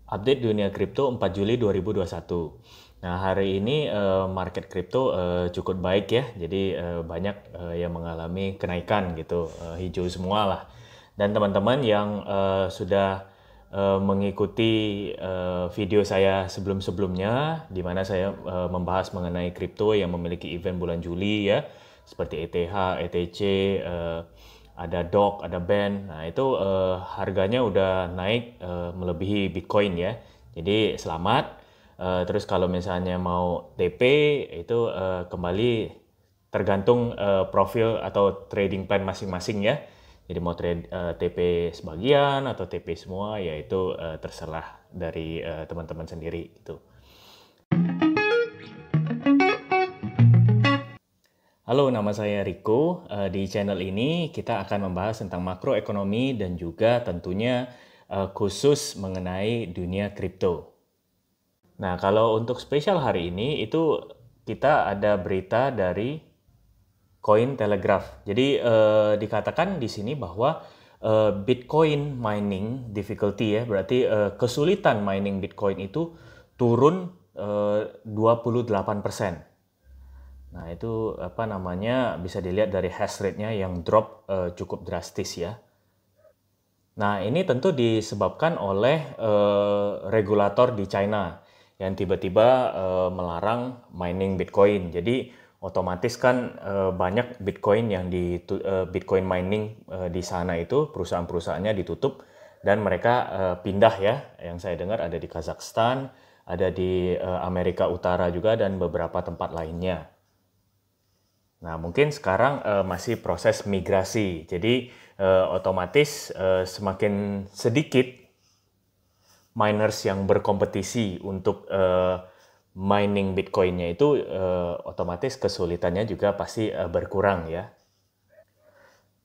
Update dunia kripto 4 Juli 2021. Nah, hari ini market kripto cukup baik ya. Jadi banyak yang mengalami kenaikan gitu, hijau semua lah. Dan teman-teman yang sudah mengikuti video saya sebelum-sebelumnya, di mana saya membahas mengenai kripto yang memiliki event bulan Juli ya, seperti ETH, ETC, ada DOG, ada BAN. Nah, itu harganya udah naik melebihi Bitcoin ya. Jadi selamat. Terus kalau misalnya mau TP itu kembali tergantung profil atau trading plan masing-masing ya. Jadi mau trade TP sebagian atau TP semua ya itu terserah dari teman-teman sendiri gitu. Halo, nama saya Riko. Di channel ini kita akan membahas tentang makroekonomi dan juga tentunya khusus mengenai dunia kripto. Nah, kalau untuk spesial hari ini itu kita ada berita dari Cointelegraph. Jadi dikatakan di sini bahwa Bitcoin mining difficulty ya, berarti kesulitan mining Bitcoin itu turun 28%. Nah, itu apa namanya bisa dilihat dari hash rate-nya yang drop cukup drastis ya. Nah, ini tentu disebabkan oleh regulator di China yang tiba-tiba melarang mining Bitcoin. Jadi otomatis kan banyak Bitcoin yang Bitcoin mining di sana itu perusahaan-perusahaannya ditutup dan mereka pindah ya. Yang saya dengar ada di Kazakhstan, ada di Amerika Utara juga dan beberapa tempat lainnya. Nah, mungkin sekarang masih proses migrasi. Jadi otomatis semakin sedikit miners yang berkompetisi untuk mining Bitcoin-nya itu otomatis kesulitannya juga pasti berkurang ya.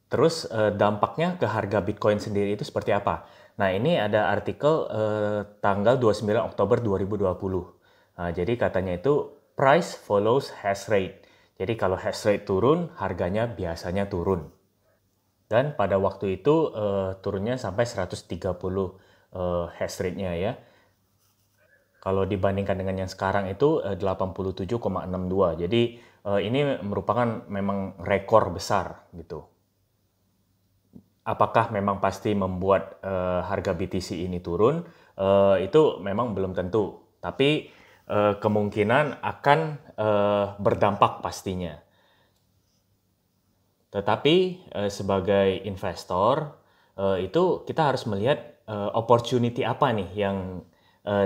Terus dampaknya ke harga Bitcoin sendiri itu seperti apa? Nah, ini ada artikel tanggal 29 Oktober 2020. Nah, jadi katanya itu price follows hash rate. Jadi kalau hash rate turun, harganya biasanya turun. Dan pada waktu itu turunnya sampai 130 hash rate-nya ya. Kalau dibandingkan dengan yang sekarang itu 87,62. Jadi ini merupakan memang rekor besar gitu. Apakah memang pasti membuat harga BTC ini turun? Itu memang belum tentu. Tapi kemungkinan akan berdampak pastinya. Tetapi sebagai investor itu kita harus melihat opportunity apa nih yang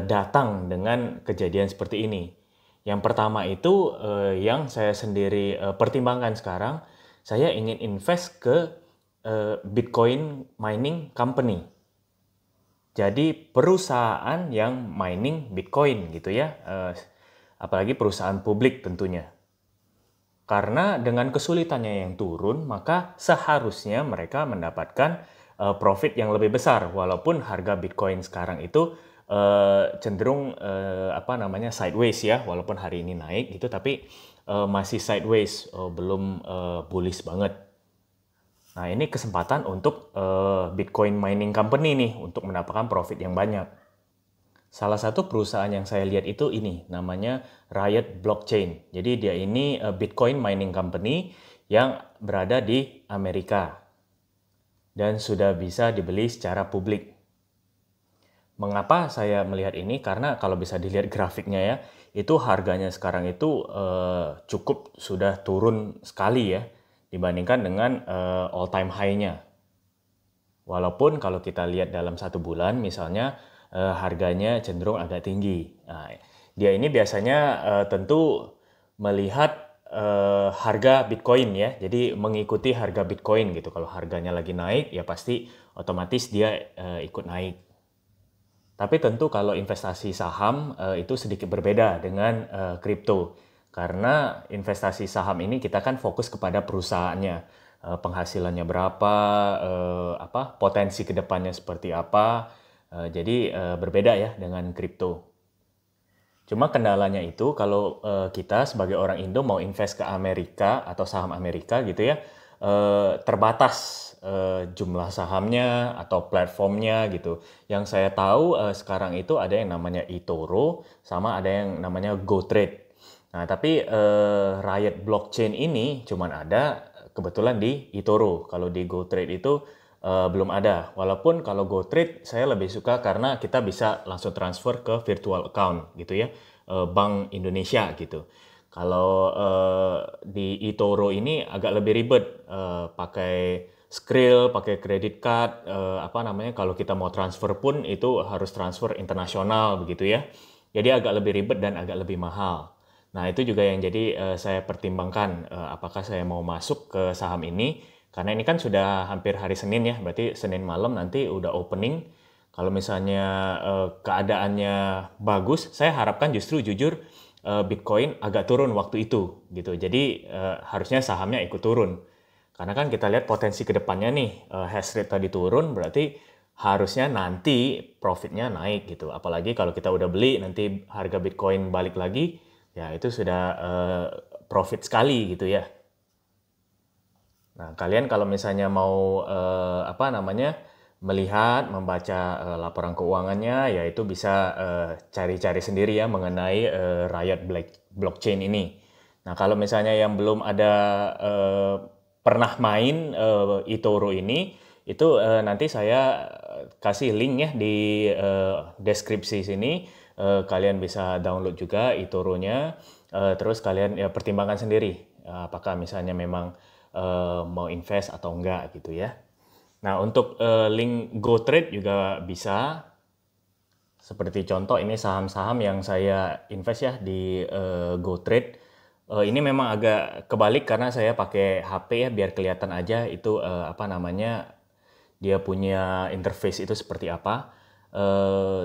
datang dengan kejadian seperti ini. Yang pertama itu yang saya sendiri pertimbangkan sekarang, saya ingin invest ke Bitcoin mining company. Jadi perusahaan yang mining Bitcoin gitu ya, apalagi perusahaan publik tentunya. Karena dengan kesulitannya yang turun, maka seharusnya mereka mendapatkan profit yang lebih besar. Walaupun harga Bitcoin sekarang itu cenderung apa namanya sideways ya, walaupun hari ini naik gitu, tapi masih sideways, belum bullish banget. Nah, ini kesempatan untuk Bitcoin mining company nih untuk mendapatkan profit yang banyak. Salah satu perusahaan yang saya lihat itu ini, namanya Riot Blockchain. Jadi dia ini Bitcoin mining company yang berada di Amerika dan sudah bisa dibeli secara publik. Mengapa saya melihat ini? Karena kalau bisa dilihat grafiknya ya, itu harganya sekarang itu cukup sudah turun sekali ya dibandingkan dengan all time high-nya. Walaupun kalau kita lihat dalam satu bulan misalnya harganya cenderung agak tinggi. Nah, dia ini biasanya tentu melihat harga Bitcoin ya. Jadi mengikuti harga Bitcoin gitu. Kalau harganya lagi naik ya pasti otomatis dia ikut naik. Tapi tentu kalau investasi saham itu sedikit berbeda dengan kripto. Karena investasi saham ini kita kan fokus kepada perusahaannya, penghasilannya berapa, apa potensi kedepannya seperti apa. Jadi berbeda ya dengan kripto. Cuma kendalanya itu kalau kita sebagai orang Indo mau invest ke Amerika atau saham Amerika gitu ya, terbatas jumlah sahamnya atau platformnya gitu. Yang saya tahu sekarang itu ada yang namanya eToro sama ada yang namanya GoTrade. Nah, tapi Riot Blockchain ini cuman ada kebetulan di eToro. Kalau di GoTrade itu belum ada. Walaupun kalau GoTrade saya lebih suka karena kita bisa langsung transfer ke virtual account gitu ya, Bank Indonesia gitu. Kalau di eToro ini agak lebih ribet, pakai Skrill, pakai credit card, apa namanya, kalau kita mau transfer pun itu harus transfer internasional begitu ya. Jadi agak lebih ribet dan agak lebih mahal. Nah itu juga yang jadi saya pertimbangkan, apakah saya mau masuk ke saham ini, karena ini kan sudah hampir hari Senin ya, berarti Senin malam nanti udah opening. Kalau misalnya keadaannya bagus, saya harapkan justru jujur Bitcoin agak turun waktu itu gitu. Jadi harusnya sahamnya ikut turun. Karena kan kita lihat potensi kedepannya nih, hash rate tadi turun, berarti harusnya nanti profitnya naik gitu. Apalagi kalau kita udah beli, nanti harga Bitcoin balik lagi, ya itu sudah profit sekali gitu ya. Nah, kalian kalau misalnya mau apa namanya melihat, membaca laporan keuangannya, ya itu bisa cari-cari sendiri ya mengenai Riot Blockchain ini. Nah, kalau misalnya yang belum ada pernah main eToro ini, itu nanti saya kasih link ya di deskripsi sini. Kalian bisa download juga eToro-nya, terus kalian ya pertimbangkan sendiri apakah misalnya memang mau invest atau enggak gitu ya. Nah, untuk link GoTrade juga bisa. Seperti contoh ini saham-saham yang saya invest ya di GoTrade. Ini memang agak kebalik karena saya pakai HP ya biar kelihatan aja itu apa namanya dia punya interface itu seperti apa.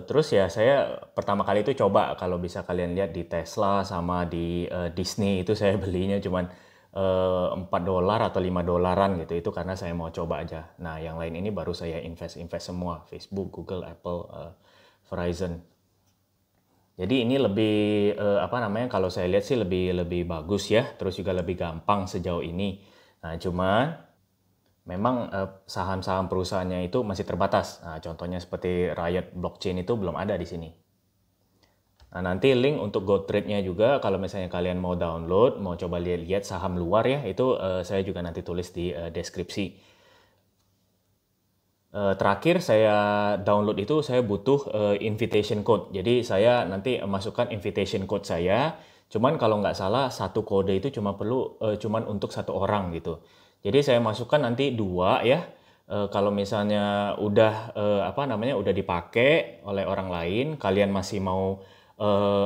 Terus ya saya pertama kali itu coba kalau bisa kalian lihat di Tesla sama di Disney itu saya belinya cuman $4 atau $5 gitu. Itu karena saya mau coba aja. Nah, yang lain ini baru saya invest semua, Facebook, Google, Apple, Verizon. Jadi ini lebih apa namanya kalau saya lihat sih lebih lebih bagus ya, terus juga lebih gampang sejauh ini. Nah, cuman memang saham-saham perusahaannya itu masih terbatas. Nah, contohnya seperti Riot Blockchain itu belum ada di sini. Nah, nanti link untuk GoTrade-nya juga kalau misalnya kalian mau download, mau coba lihat-lihat saham luar ya, itu saya juga nanti tulis di deskripsi. Terakhir saya download itu saya butuh invitation code. Jadi saya nanti masukkan invitation code saya. Cuman kalau nggak salah satu kode itu cuma perlu cuman untuk satu orang gitu. Jadi saya masukkan nanti dua ya. Kalau misalnya udah apa namanya udah dipakai oleh orang lain, kalian masih mau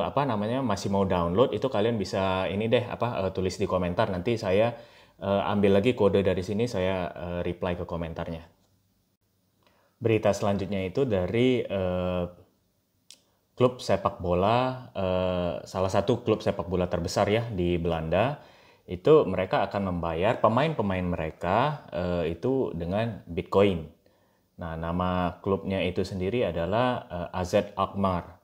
apa namanya masih mau download itu kalian bisa ini deh apa tulis di komentar. Nanti saya ambil lagi kode dari sini saya reply ke komentarnya. Berita selanjutnya itu dari klub sepak bola, salah satu klub sepak bola terbesar ya di Belanda. Itu mereka akan membayar pemain-pemain mereka itu dengan Bitcoin. Nah, nama klubnya itu sendiri adalah AZ Alkmaar.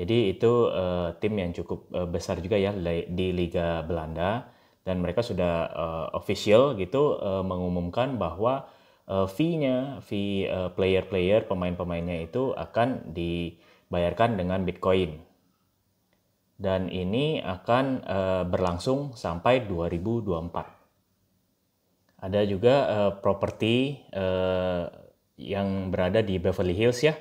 Jadi itu tim yang cukup besar juga ya di Liga Belanda dan mereka sudah official gitu mengumumkan bahwa fee player-player pemain-pemainnya itu akan dibayarkan dengan Bitcoin. Dan ini akan berlangsung sampai 2024. Ada juga properti yang berada di Beverly Hills ya,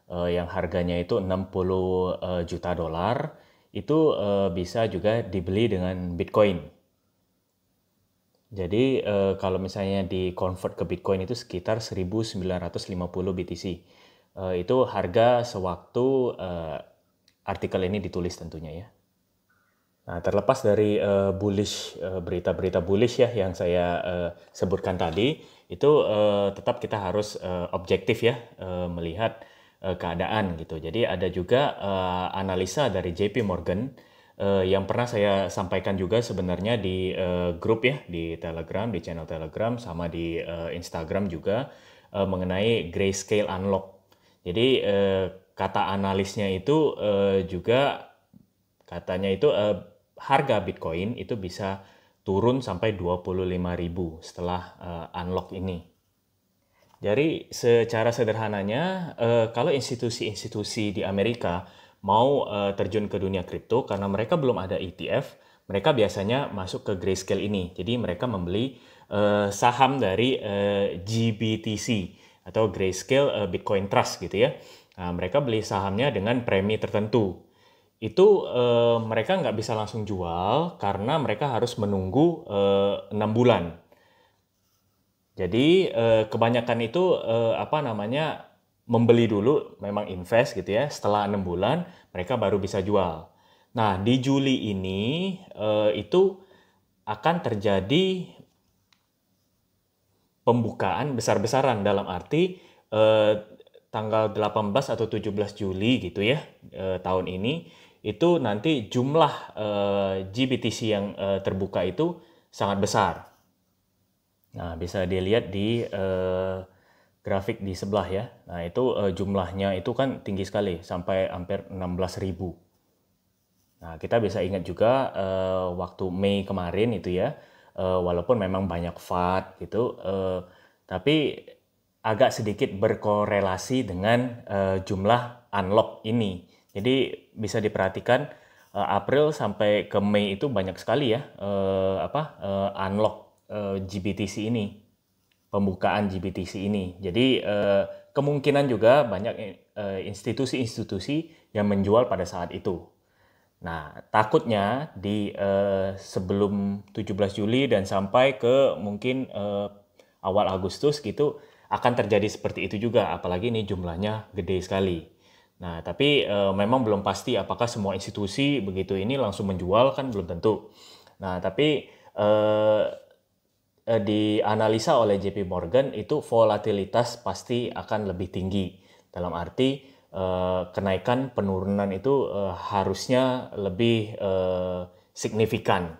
yang harganya itu 60 juta dolar, itu bisa juga dibeli dengan Bitcoin. Jadi kalau misalnya di convert ke Bitcoin itu sekitar 1950 BTC. Itu harga sewaktu artikel ini ditulis tentunya ya. Nah, terlepas dari berita-berita bullish ya yang saya sebutkan tadi, itu tetap kita harus objektif ya melihat keadaan gitu. Jadi ada juga analisa dari JP Morgan yang pernah saya sampaikan juga sebenarnya di grup ya di Telegram, di channel Telegram sama di Instagram juga mengenai grayscale unlock. Jadi kata analisnya itu juga katanya itu harga Bitcoin itu bisa turun sampai 25.000 setelah unlock ini. Jadi secara sederhananya, kalau institusi-institusi di Amerika mau terjun ke dunia kripto karena mereka belum ada ETF, mereka biasanya masuk ke Grayscale ini. Jadi mereka membeli saham dari GBTC atau Grayscale Bitcoin Trust gitu ya. Nah, mereka beli sahamnya dengan premi tertentu. Itu mereka nggak bisa langsung jual karena mereka harus menunggu 6 bulan. Jadi kebanyakan itu membeli dulu, memang invest gitu ya. Setelah 6 bulan mereka baru bisa jual. Nah di Juli ini itu akan terjadi pembukaan besar-besaran, dalam arti tanggal 18 atau 17 Juli gitu ya tahun ini, itu nanti jumlah GBTC yang terbuka itu sangat besar. Nah, bisa dilihat di grafik di sebelah ya. Nah, itu jumlahnya itu kan tinggi sekali, sampai hampir 16.000. Nah, kita bisa ingat juga waktu Mei kemarin itu ya, walaupun memang banyak FUD gitu, tapi agak sedikit berkorelasi dengan jumlah unlock ini. Jadi bisa diperhatikan April sampai ke Mei itu banyak sekali ya unlock GBTC ini, pembukaan GBTC ini. Jadi kemungkinan juga banyak institusi-institusi yang menjual pada saat itu. Nah, takutnya di sebelum 17 Juli dan sampai ke mungkin awal Agustus gitu akan terjadi seperti itu juga, apalagi ini jumlahnya gede sekali. Nah, tapi memang belum pasti apakah semua institusi begitu ini langsung menjual, kan belum tentu. Nah, tapi dianalisa oleh JP Morgan itu volatilitas pasti akan lebih tinggi. Dalam arti kenaikan penurunan itu harusnya lebih signifikan.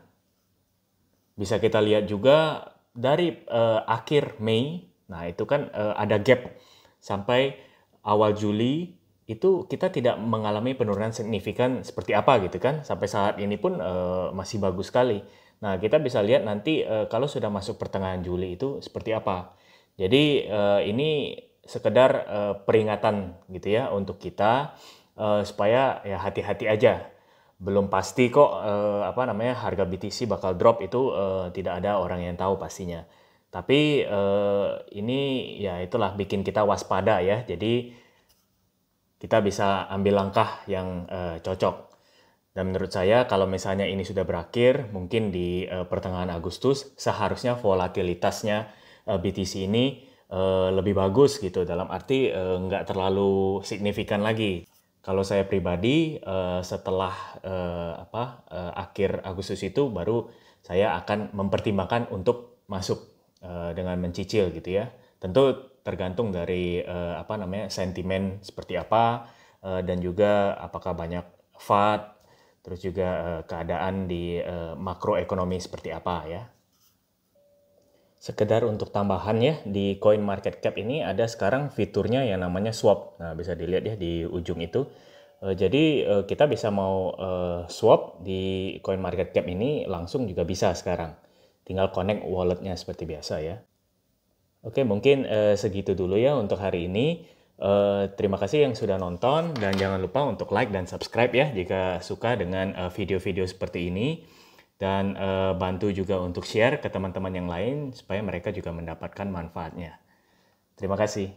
Bisa kita lihat juga dari akhir Mei, nah itu kan ada gap sampai awal Juli, itu kita tidak mengalami penurunan signifikan seperti apa gitu kan. Sampai saat ini pun masih bagus sekali. Nah, kita bisa lihat nanti kalau sudah masuk pertengahan Juli itu seperti apa. Jadi ini sekedar peringatan gitu ya untuk kita supaya ya hati-hati aja. Belum pasti kok harga BTC bakal drop, itu tidak ada orang yang tahu pastinya. Tapi ini ya itulah bikin kita waspada ya. Jadi kita bisa ambil langkah yang cocok. Dan menurut saya kalau misalnya ini sudah berakhir, mungkin di pertengahan Agustus, seharusnya volatilitasnya BTC ini lebih bagus gitu. Dalam arti nggak terlalu signifikan lagi. Kalau saya pribadi setelah akhir Agustus itu baru saya akan mempertimbangkan untuk masuk dengan mencicil gitu ya. Tentu tergantung dari sentimen seperti apa dan juga apakah banyak FUD. Terus juga keadaan di makroekonomi seperti apa ya. Sekedar untuk tambahan ya, di CoinMarketCap ini ada sekarang fiturnya yang namanya swap. Nah, bisa dilihat ya di ujung itu. Jadi kita bisa mau swap di CoinMarketCap ini langsung juga bisa sekarang. Tinggal connect walletnya seperti biasa ya. Oke, mungkin segitu dulu ya untuk hari ini. Terima kasih yang sudah nonton, dan jangan lupa untuk like dan subscribe ya jika suka dengan video-video seperti ini, dan bantu juga untuk share ke teman-teman yang lain supaya mereka juga mendapatkan manfaatnya. Terima kasih.